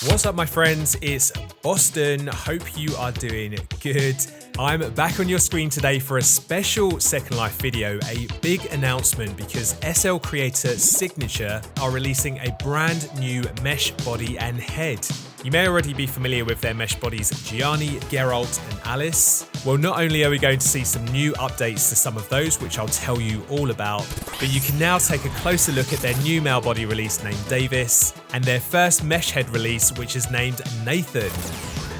What's up, my friends? It's Boston. Hope you are doing good. I'm back on your screen today for a special Second Life video, a big announcement because SL creator Signature are releasing a brand new mesh body and head. You may already be familiar with their mesh bodies Gianni, Geralt and Alice. Well, not only are we going to see some new updates to some of those, which I'll tell you all about, but you can now take a closer look at their new male body release named Davis and their first mesh head release, which is named Nathan.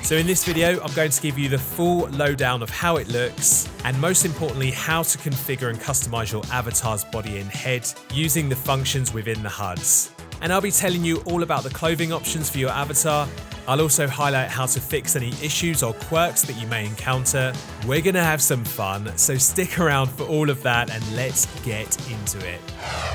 So in this video, I'm going to give you the full lowdown of how it looks, and most importantly, how to configure and customize your avatar's body and head using the functions within the HUDs. And I'll be telling you all about the clothing options for your avatar. I'll also highlight how to fix any issues or quirks that you may encounter. We're gonna have some fun, so stick around for all of that and let's get into it.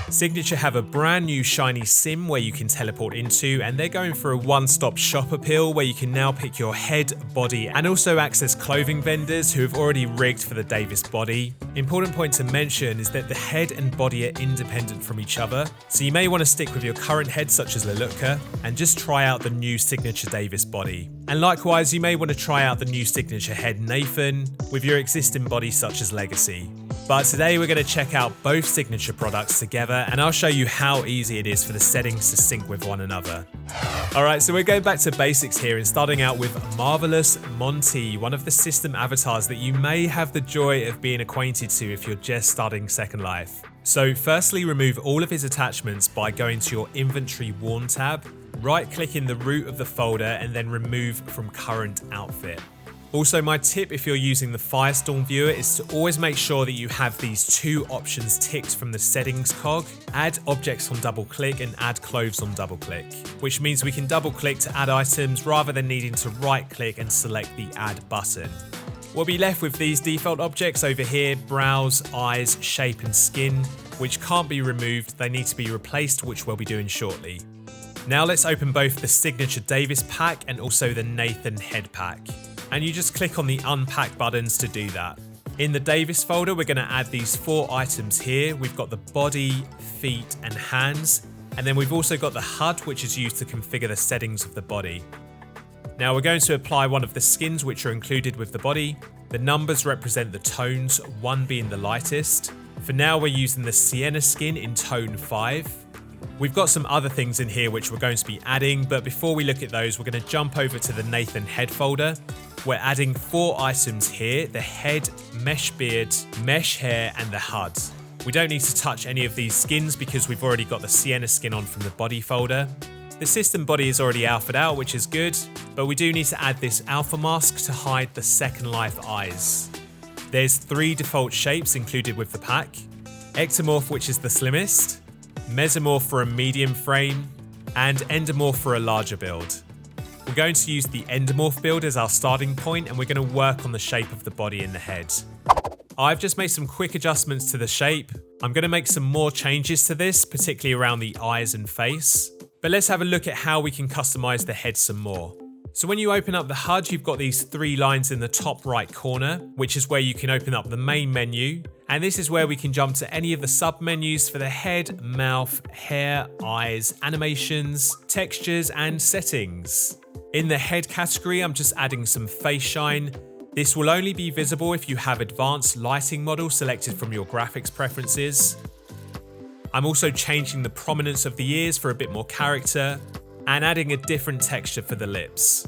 Signature have a brand new shiny sim where you can teleport into, and they're going for a one-stop shop appeal where you can now pick your head, body, and also access clothing vendors who have already rigged for the Davis body. Important point to mention is that the head and body are independent from each other, so you may want to stick with your current head such as Lelutka and just try out the new Signature Davis body. And likewise, you may want to try out the new Signature head Nathan with your existing body such as Legacy. But today we're going to check out both Signature products together, and I'll show you how easy it is for the settings to sync with one another. Alright, so we're going back to basics here and starting out with Marvelous Monty, one of the system avatars that you may have the joy of being acquainted to if you're just starting Second Life. So firstly, remove all of his attachments by going to your Inventory Worn tab, right-click in the root of the folder and then remove from current outfit. Also, my tip if you're using the Firestorm viewer is to always make sure that you have these two options ticked from the settings cog. Add objects on double click and add clothes on double click, which means we can double click to add items rather than needing to right click and select the add button. We'll be left with these default objects over here: brows, eyes, shape and skin, which can't be removed. They need to be replaced, which we'll be doing shortly. Now let's open both the Signature Davis pack and also the Nathan head pack. And you just click on the unpack buttons to do that. In the Davis folder, we're going to add these 4 items here. We've got the body, feet and hands, and then we've also got the HUD, which is used to configure the settings of the body. Now we're going to apply one of the skins which are included with the body. The numbers represent the tones, 1 being the lightest. For now we're using the Sienna skin in tone 5. We've got some other things in here which we're going to be adding, but before we look at those, we're going to jump over to the Nathan head folder. We're adding 4 items here: the head, mesh beard, mesh hair and the HUD. We don't need to touch any of these skins because we've already got the Sienna skin on from the body folder. The system body is already alphaed out, which is good, but we do need to add this alpha mask to hide the Second Life eyes. There's 3 default shapes included with the pack: Ectomorph, which is the slimmest, Mesomorph for a medium frame, and Endomorph for a larger build. We're going to use the Endomorph build as our starting point, and we're going to work on the shape of the body and the head. I've just made some quick adjustments to the shape. I'm going to make some more changes to this, particularly around the eyes and face. But let's have a look at how we can customize the head some more. So when you open up the HUD, you've got these 3 lines in the top right corner, which is where you can open up the main menu. And this is where we can jump to any of the sub menus for the head, mouth, hair, eyes, animations, textures, and settings. In the head category, I'm just adding some face shine. This will only be visible if you have advanced lighting model selected from your graphics preferences. I'm also changing the prominence of the ears for a bit more character and adding a different texture for the lips.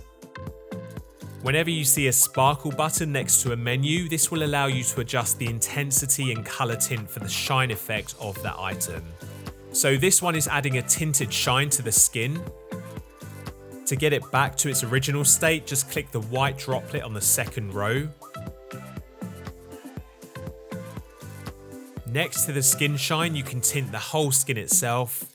Whenever you see a sparkle button next to a menu, this will allow you to adjust the intensity and color tint for the shine effect of that item. So this one is adding a tinted shine to the skin. To get it back to its original state, just click the white droplet on the second row. Next to the skin shine, you can tint the whole skin itself.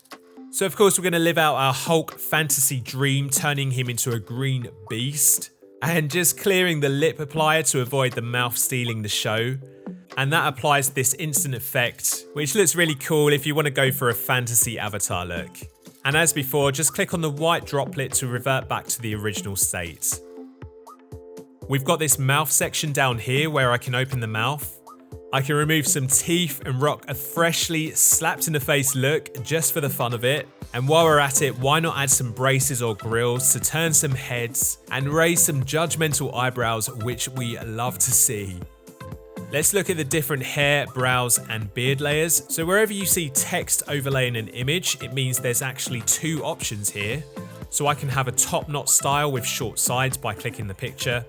So of course we're going to live out our Hulk fantasy dream, turning him into a green beast. And just clearing the lip applier to avoid the mouth stealing the show. And that applies this instant effect, which looks really cool if you want to go for a fantasy avatar look. And as before, just click on the white droplet to revert back to the original state. We've got this mouth section down here where I can open the mouth. I can remove some teeth and rock a freshly slapped in the face look just for the fun of it. And while we're at it, why not add some braces or grills to turn some heads and raise some judgmental eyebrows, which we love to see. Let's look at the different hair, brows, and beard layers. So wherever you see text overlaying an image, it means there's actually two options here. So I can have a top knot style with short sides by clicking the picture.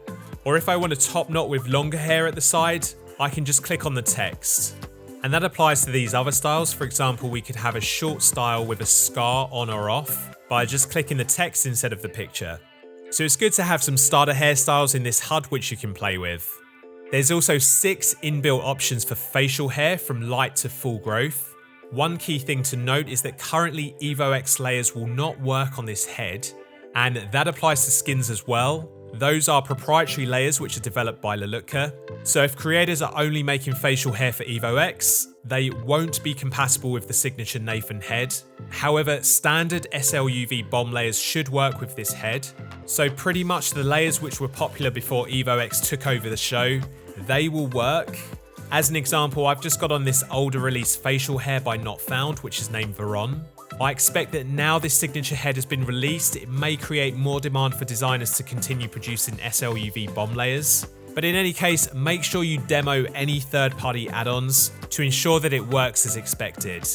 Or if I want a top knot with longer hair at the side, I can just click on the text. And that applies to these other styles. For example, we could have a short style with a scar on or off by just clicking the text instead of the picture. So it's good to have some starter hairstyles in this HUD which you can play with. There's also 6 inbuilt options for facial hair from light to full growth. One key thing to note is that currently Evo X layers will not work on this head, and that applies to skins as well. Those are proprietary layers which are developed by Lelutka. So if creators are only making facial hair for Evo X, they won't be compatible with the signature Nathan head. However, standard SLUV bomb layers should work with this head. So pretty much the layers which were popular before Evo X took over the show, they will work. As an example, I've just got on this older release facial hair by Not Found, which is named Veron. I expect that now this signature head has been released, it may create more demand for designers to continue producing SLUV bomb layers. But in any case, make sure you demo any third-party add-ons to ensure that it works as expected.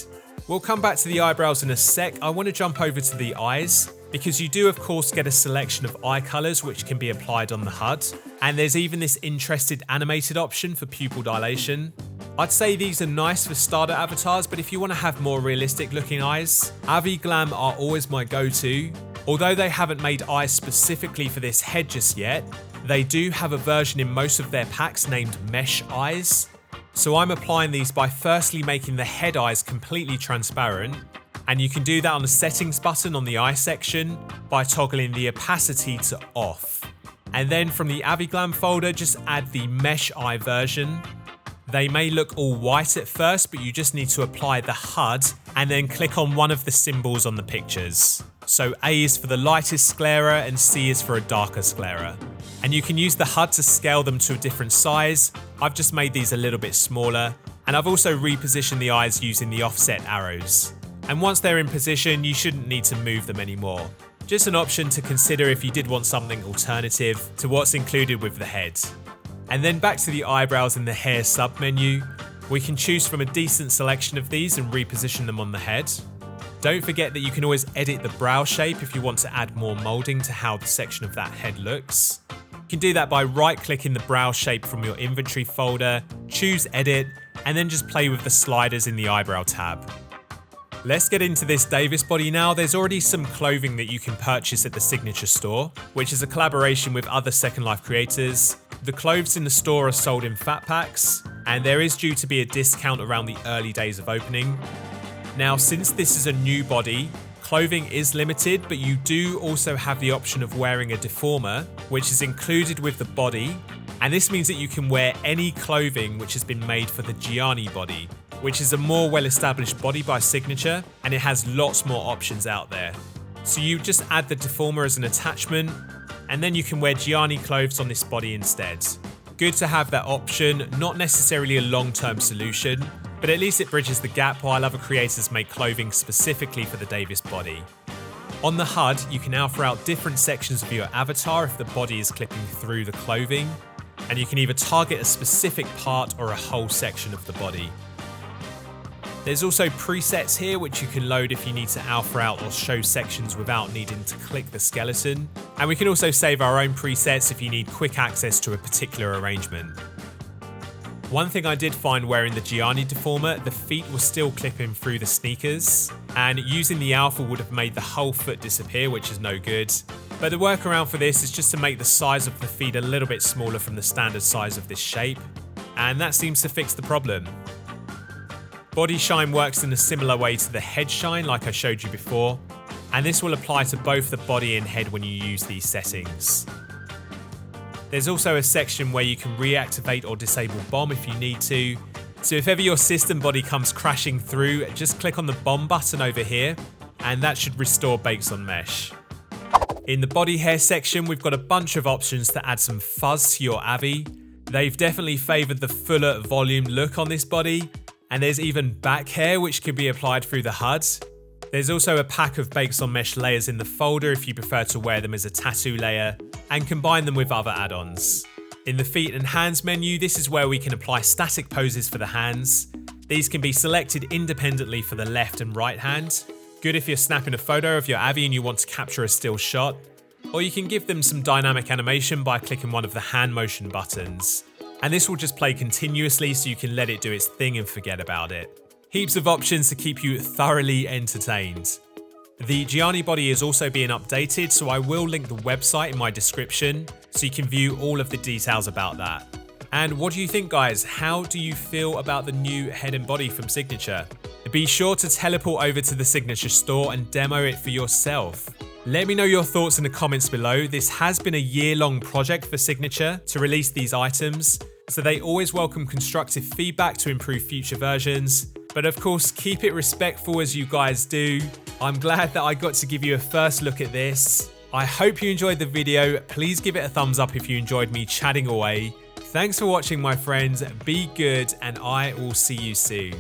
We'll come back to the eyebrows in a sec. I want to jump over to the eyes, because you do of course get a selection of eye colours which can be applied on the HUD. And there's even this interested animated option for pupil dilation. I'd say these are nice for starter avatars, but if you want to have more realistic looking eyes, Aviglam are always my go-to. Although they haven't made eyes specifically for this head just yet, they do have a version in most of their packs named Mesh Eyes. So I'm applying these by firstly making the head eyes completely transparent, and you can do that on the settings button on the eye section by toggling the opacity to off. And then from the Aviglam folder, just add the Mesh Eye version. They may look all white at first, but you just need to apply the HUD and then click on one of the symbols on the pictures. So A is for the lightest sclera and C is for a darker sclera. And you can use the HUD to scale them to a different size. I've just made these a little bit smaller, and I've also repositioned the eyes using the offset arrows. And once they're in position, you shouldn't need to move them anymore. Just an option to consider if you did want something alternative to what's included with the head. And then back to the eyebrows in the hair sub-menu. We can choose from a decent selection of these and reposition them on the head. Don't forget that you can always edit the brow shape if you want to add more moulding to how the section of that head looks. You can do that by right-clicking the brow shape from your inventory folder, choose edit, and then just play with the sliders in the eyebrow tab. Let's get into this Davis body now. There's already some clothing that you can purchase at the Signature store, which is a collaboration with other Second Life creators. The clothes in the store are sold in fat packs, and there is due to be a discount around the early days of opening. Now, since this is a new body, clothing is limited, but you do also have the option of wearing a deformer, which is included with the body, and this means that you can wear any clothing which has been made for the Gianni body, which is a more well-established body by Signature, and it has lots more options out there. So you just add the deformer as an attachment, and then you can wear Gianni clothes on this body instead. Good to have that option, not necessarily a long-term solution, but at least it bridges the gap while other creators make clothing specifically for the Davis body. On the HUD, you can alpha out different sections of your avatar if the body is clipping through the clothing, and you can either target a specific part or a whole section of the body. There's also presets here which you can load if you need to alpha out or show sections without needing to click the skeleton. And we can also save our own presets if you need quick access to a particular arrangement. One thing I did find wearing the Gianni deformer, the feet were still clipping through the sneakers, and using the alpha would have made the whole foot disappear, which is no good. But the workaround for this is just to make the size of the feet a little bit smaller from the standard size of this shape, and that seems to fix the problem. Body shine works in a similar way to the head shine like I showed you before, and this will apply to both the body and head when you use these settings. There's also a section where you can reactivate or disable bomb if you need to, so if ever your system body comes crashing through, just click on the bomb button over here, and that should restore bakes on mesh. In the body hair section, we've got a bunch of options to add some fuzz to your Avi. They've definitely favoured the fuller volume look on this body, and there's even back hair which can be applied through the HUD. There's also a pack of Bakes on Mesh layers in the folder if you prefer to wear them as a tattoo layer and combine them with other add-ons. In the feet and hands menu, this is where we can apply static poses for the hands. These can be selected independently for the left and right hand. Good if you're snapping a photo of your Avi and you want to capture a still shot. Or you can give them some dynamic animation by clicking one of the hand motion buttons. And this will just play continuously so you can let it do its thing and forget about it. Heaps of options to keep you thoroughly entertained. The Gianni body is also being updated, so I will link the website in my description so you can view all of the details about that. And what do you think, guys? How do you feel about the new head and body from Signature? Be sure to teleport over to the Signature store and demo it for yourself. Let me know your thoughts in the comments below. This has been a year-long project for Signature to release these items, so they always welcome constructive feedback to improve future versions. But of course, keep it respectful as you guys do. I'm glad that I got to give you a first look at this. I hope you enjoyed the video. Please give it a thumbs up if you enjoyed me chatting away. Thanks for watching, my friends. Be good, and I will see you soon.